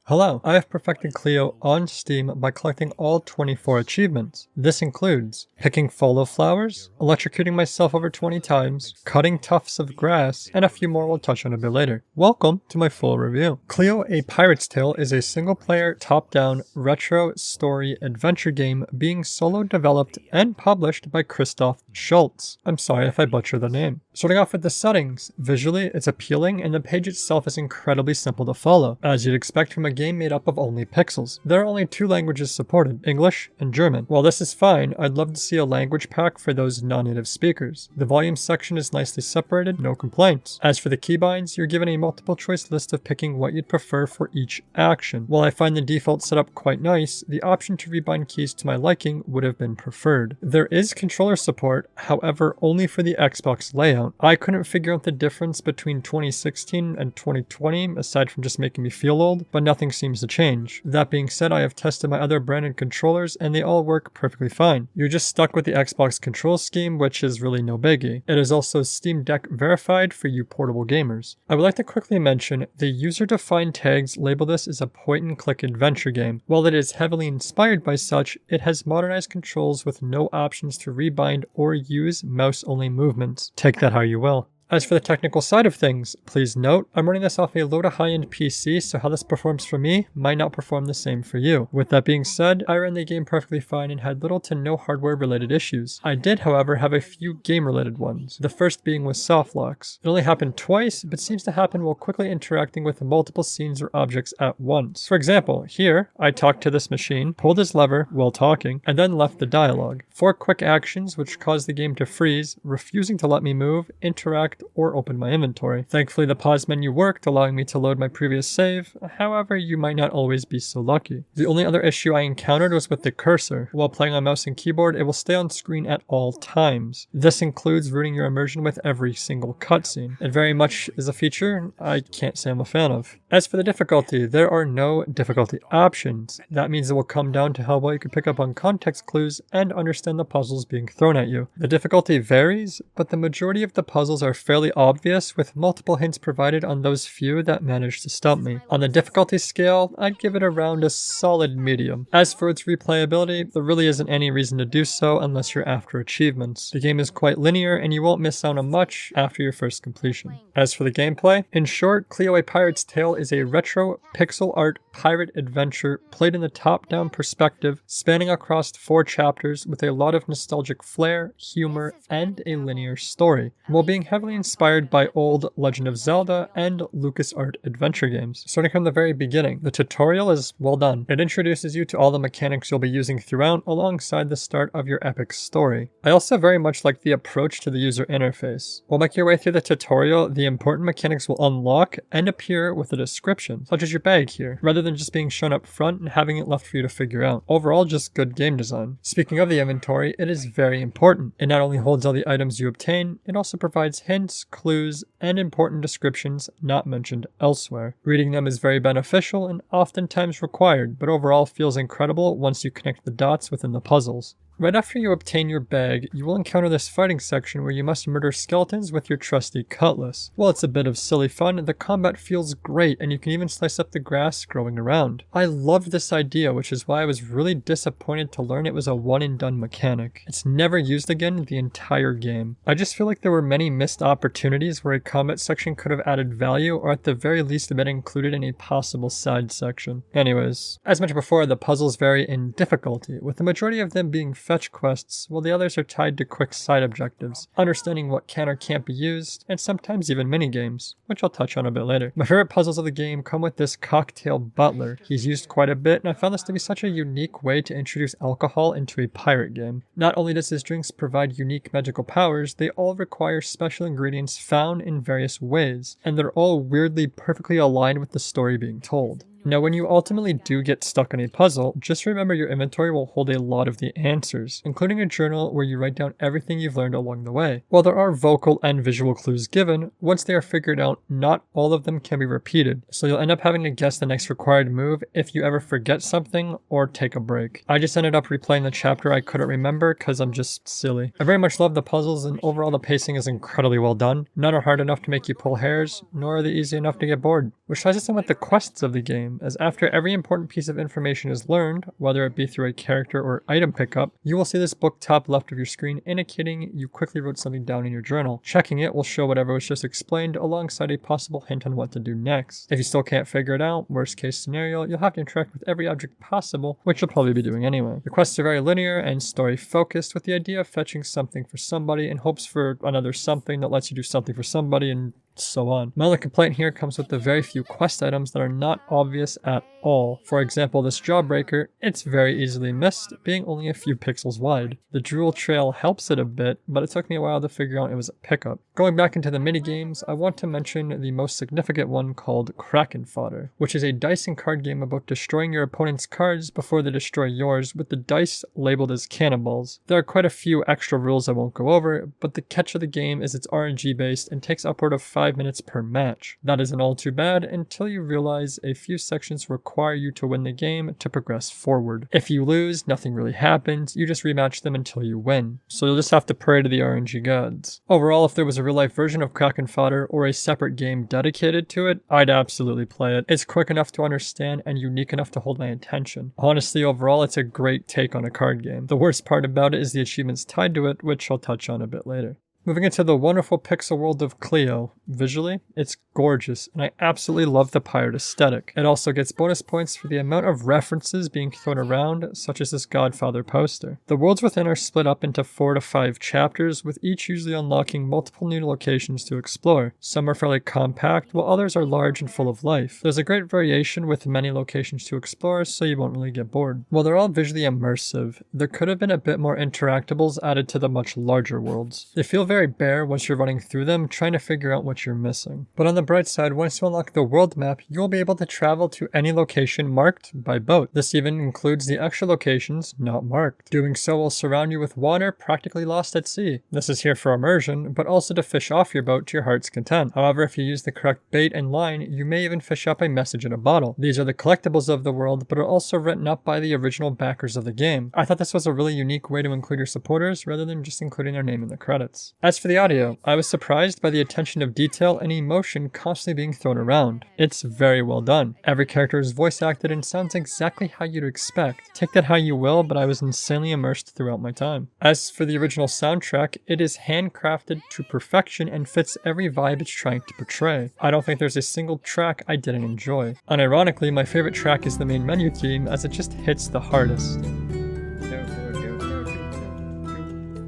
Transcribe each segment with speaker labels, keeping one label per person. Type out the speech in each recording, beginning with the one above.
Speaker 1: Hello, I have perfected Cleo on Steam by collecting all 24 achievements. This includes picking follow flowers, electrocuting myself over 20 times, cutting tufts of grass, and a few more we'll touch on a bit later. Welcome to my full review. Cleo: A Pirate's Tale is a single-player, top-down, retro story adventure game being solo developed and published by Christoph Schultz. I'm sorry if I butcher the name. Starting off with the settings, visually it's appealing and the page itself is incredibly simple to follow, as you'd expect from a game made up of only pixels. There are only two languages supported, English and German. While this is fine, I'd love to see a language pack for those non-native speakers. The volume section is nicely separated, no complaints. As for the keybinds, you're given a multiple choice list of picking what you'd prefer for each action. While I find the default setup quite nice, the option to rebind keys to my liking would have been preferred. There is controller support, however only for the Xbox layout. I couldn't figure out the difference between 2016 and 2020 aside from just making me feel old, but nothing seems to change. That being said, I have tested my other branded controllers and they all work perfectly fine. You're just stuck with the Xbox control scheme, which is really no biggie. It is also Steam Deck verified for you portable gamers. I would like to quickly mention, the user-defined tags label this as a point-and-click adventure game. While it is heavily inspired by such, it has modernized controls with no options to rebind or use mouse-only movements. Take that how you will. As for the technical side of things, please note, I'm running this off a low to high-end PC, so how this performs for me might not perform the same for you. With that being said, I ran the game perfectly fine and had little to no hardware-related issues. I did, however, have a few game-related ones, the first being with soft locks. It only happened twice, but seems to happen while quickly interacting with multiple scenes or objects at once. For example, here, I talked to this machine, pulled his lever while talking, and then left the dialogue. 4 quick actions which caused the game to freeze, refusing to let me move, interact, or open my inventory. Thankfully, the pause menu worked, allowing me to load my previous save. However, you might not always be so lucky. The only other issue I encountered was with the cursor. While playing on mouse and keyboard, it will stay on screen at all times. This includes ruining your immersion with every single cutscene. It very much is a feature I can't say I'm a fan of. As for the difficulty, there are no difficulty options. That means it will come down to how well you can pick up on context clues and understand the puzzles being thrown at you. The difficulty varies, but the majority of the puzzles are fairly obvious, with multiple hints provided on those few that managed to stump me. On the difficulty scale, I'd give it around a solid medium. As for its replayability, there really isn't any reason to do so unless you're after achievements. The game is quite linear and you won't miss out on much after your first completion. As for the gameplay, in short, Cleo: A Pirate's Tale is a retro pixel art pirate adventure played in the top-down perspective, spanning across 4 chapters with a lot of nostalgic flair, humor, and a linear story, while being heavily inspired by old Legend of Zelda and LucasArts adventure games. Starting from the very beginning, the tutorial is well done. It introduces you to all the mechanics you'll be using throughout alongside the start of your epic story. I also very much like the approach to the user interface. While making your way through the tutorial, the important mechanics will unlock and appear with a description, such as your bag here, rather than just being shown up front and having it left for you to figure out. Overall, just good game design. Speaking of the inventory, it is very important. It not only holds all the items you obtain, it also provides hints, clues, and important descriptions not mentioned elsewhere. Reading them is very beneficial and oftentimes required, but overall feels incredible once you connect the dots within the puzzles. Right after you obtain your bag, you will encounter this fighting section where you must murder skeletons with your trusty cutlass. While it's a bit of silly fun, the combat feels great and you can even slice up the grass growing around. I loved this idea, which is why I was really disappointed to learn it was a one-and-done mechanic. It's never used again in the entire game. I just feel like there were many missed opportunities where a combat section could have added value, or at the very least been included in a possible side section. Anyways, as mentioned before, the puzzles vary in difficulty, with the majority of them being fetch quests, while the others are tied to quick side objectives, understanding what can or can't be used, and sometimes even minigames, which I'll touch on a bit later. My favorite puzzles of the game come with this cocktail butler. He's used quite a bit, and I found this to be such a unique way to introduce alcohol into a pirate game. Not only does his drinks provide unique magical powers, they all require special ingredients found in various ways, and they're all weirdly perfectly aligned with the story being told. Now, when you ultimately do get stuck on a puzzle, just remember your inventory will hold a lot of the answers, including a journal where you write down everything you've learned along the way. While there are vocal and visual clues given, once they are figured out, not all of them can be repeated, so you'll end up having to guess the next required move if you ever forget something or take a break. I just ended up replaying the chapter I couldn't remember because I'm just silly. I very much love the puzzles, and overall the pacing is incredibly well done. None are hard enough to make you pull hairs, nor are they easy enough to get bored. Which ties us in with the quests of the game. game, as after every important piece of information is learned, whether it be through a character or item pickup, you will see this book top left of your screen indicating you quickly wrote something down in your journal. Checking it will show whatever was just explained alongside a possible hint on what to do next. If you still can't figure it out, worst case scenario, you'll have to interact with every object possible, which you'll probably be doing anyway. The quests are very linear and story focused, with the idea of fetching something for somebody in hopes for another something that lets you do something for somebody, and so on. My only complaint here comes with the very few quest items that are not obvious at all. For example, this jawbreaker, it's very easily missed, being only a few pixels wide. The drool trail helps it a bit, but it took me a while to figure out it was a pickup. Going back into the minigames, I want to mention the most significant one called Kraken Fodder, which is a dice and card game about destroying your opponent's cards before they destroy yours, with the dice labeled as cannonballs. There are quite a few extra rules I won't go over, but the catch of the game is it's RNG based and takes upward of 5 minutes per match. That isn't all too bad until you realize a few sections require you to win the game to progress forward. If you lose, nothing really happens, you just rematch them until you win. So you'll just have to pray to the RNG gods. Overall, if there was a real life version of Kraken Fodder or a separate game dedicated to it, I'd absolutely play it. It's quick enough to understand and unique enough to hold my attention. Honestly, overall, it's a great take on a card game. The worst part about it is the achievements tied to it, which I'll touch on a bit later. Moving into the wonderful pixel world of Cleo. Visually, it's gorgeous, and I absolutely love the pirate aesthetic. It also gets bonus points for the amount of references being thrown around, such as this Godfather poster. The worlds within are split up into 4 to 5 chapters, with each usually unlocking multiple new locations to explore. Some are fairly compact, while others are large and full of life. There's a great variation with many locations to explore, so you won't really get bored. While they're all visually immersive, there could have been a bit more interactables added to the much larger worlds. They feel very bare once you're running through them, trying to figure out what you're missing. But on the bright side, once you unlock the world map, you'll be able to travel to any location marked by boat. This even includes the extra locations not marked. Doing so will surround you with water practically lost at sea. This is here for immersion, but also to fish off your boat to your heart's content. However, if you use the correct bait and line, you may even fish up a message in a bottle. These are the collectibles of the world, but are also written up by the original backers of the game. I thought this was a really unique way to include your supporters rather than just including their name in the credits. As for the audio, I was surprised by the attention of detail and emotion constantly being thrown around. It's very well done. Every character is voice acted and sounds exactly how you'd expect. Take that how you will, but I was insanely immersed throughout my time. As for the original soundtrack, it is handcrafted to perfection and fits every vibe it's trying to portray. I don't think there's a single track I didn't enjoy. Unironically, my favorite track is the main menu theme, as it just hits the hardest.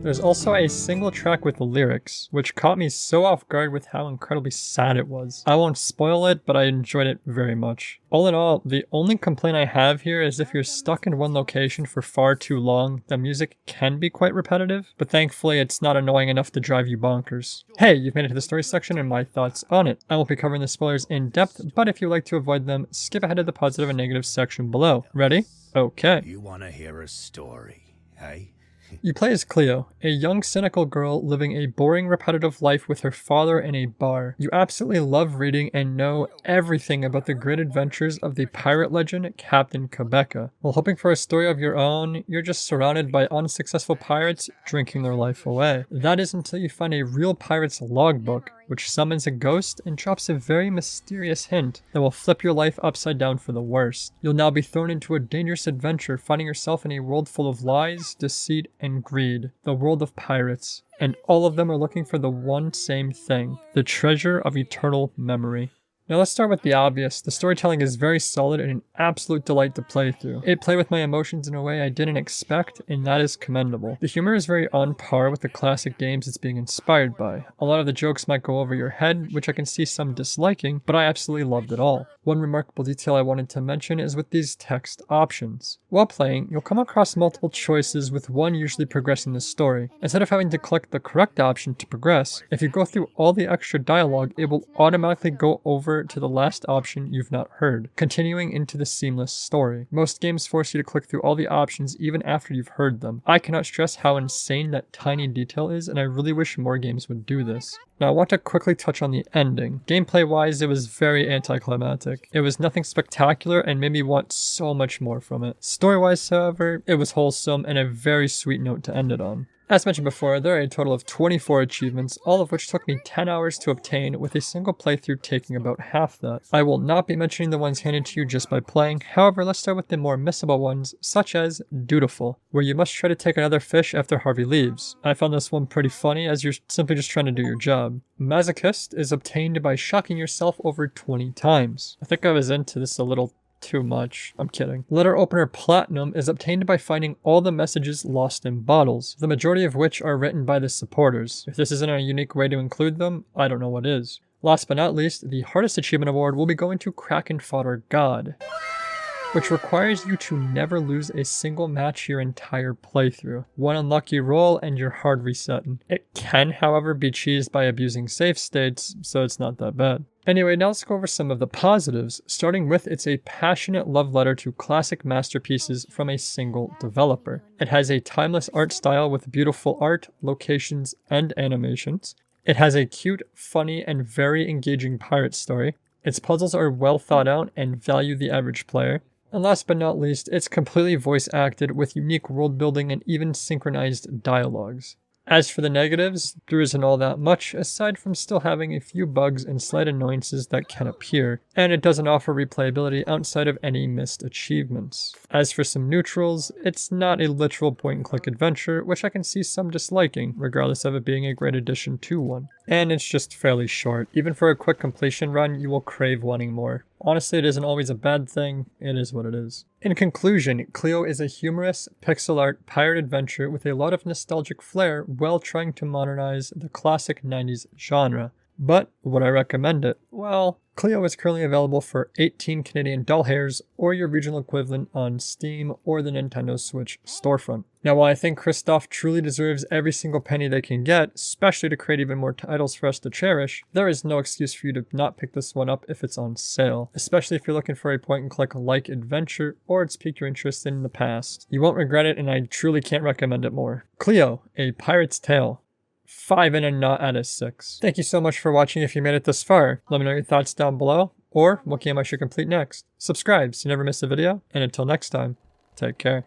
Speaker 1: There's also a single track with lyrics, which caught me so off guard with how incredibly sad it was. I won't spoil it, but I enjoyed it very much. All in all, the only complaint I have here is if you're stuck in one location for far too long, the music can be quite repetitive, but thankfully it's not annoying enough to drive you bonkers. Hey, you've made it to the story section and my thoughts on it. I won't be covering the spoilers in depth, but if you'd like to avoid them, skip ahead to the positive and negative section below. Ready? Okay.
Speaker 2: You want to hear a story, hey?
Speaker 1: You play as Cleo, a young cynical girl living a boring repetitive life with her father in a bar. You absolutely love reading and know everything about the great adventures of the pirate legend Captain Quebeca. While hoping for a story of your own, you're just surrounded by unsuccessful pirates drinking their life away. That is until you find a real pirate's logbook, which summons a ghost and drops a very mysterious hint that will flip your life upside down for the worst. You'll now be thrown into a dangerous adventure, finding yourself in a world full of lies, deceit, and greed. The world of pirates. And all of them are looking for the one same thing, the treasure of eternal memory. Now let's start with the obvious. The storytelling is very solid and an absolute delight to play through. It played with my emotions in a way I didn't expect, and that is commendable. The humor is very on par with the classic games it's being inspired by. A lot of the jokes might go over your head, which I can see some disliking, but I absolutely loved it all. One remarkable detail I wanted to mention is with these text options. While playing, you'll come across multiple choices, with one usually progressing the story. Instead of having to click the correct option to progress, if you go through all the extra dialogue, it will automatically go over to the last option you've not heard, continuing into the seamless story. Most games force you to click through all the options even after you've heard them. I cannot stress how insane that tiny detail is, and I really wish more games would do this. Now I want to quickly touch on the ending. Gameplay wise, it was very anticlimactic. It was nothing spectacular and made me want so much more from it. Story wise, however, it was wholesome and a very sweet note to end it on. As mentioned before, there are a total of 24 achievements, all of which took me 10 hours to obtain, with a single playthrough taking about half that. I will not be mentioning the ones handed to you just by playing, however let's start with the more missable ones, such as Dutiful, where you must try to take another fish after Harvey leaves. I found this one pretty funny as you're simply just trying to do your job. Masochist is obtained by shocking yourself over 20 times. I think I was into this a little too much. I'm kidding. Letter Opener Platinum is obtained by finding all the messages lost in bottles, the majority of which are written by the supporters. If this isn't a unique way to include them, I don't know what is. Last but not least, the hardest achievement award will be going to Kraken Fodder God, which requires you to never lose a single match your entire playthrough. One unlucky roll and you're hard resetting. It can, however, be cheesed by abusing save states, so it's not that bad. Anyway, now let's go over some of the positives, starting with it's a passionate love letter to classic masterpieces from a single developer. It has a timeless art style with beautiful art, locations, and animations. It has a cute, funny, and very engaging pirate story. Its puzzles are well thought out and value the average player. And last but not least, it's completely voice acted with unique world building and even synchronized dialogues. As for the negatives, there isn't all that much, aside from still having a few bugs and slight annoyances that can appear, and it doesn't offer replayability outside of any missed achievements. As for some neutrals, it's not a literal point-and-click adventure, which I can see some disliking, regardless of it being a great addition to one. And it's just fairly short. Even for a quick completion run, you will crave wanting more. Honestly, it isn't always a bad thing, it is what it is. In conclusion, Cleo is a humorous, pixel art pirate adventure with a lot of nostalgic flair while trying to modernize the classic 90s genre. But would I recommend it? Well, Cleo is currently available for 18 Canadian doll hairs or your regional equivalent on Steam or the Nintendo Switch storefront. Now, while I think Christoph truly deserves every single penny they can get, especially to create even more titles for us to cherish, there is no excuse for you to not pick this one up if it's on sale, especially if you're looking for a point-and-click-like adventure or it's piqued your interest in the past. You won't regret it, and I truly can't recommend it more. Cleo, A Pirate's Tale. 5 and a not out of 6. Thank you so much for watching if you made it this far. Let me know your thoughts down below, or what game I should complete next. Subscribe so you never miss a video, and until next time, take care.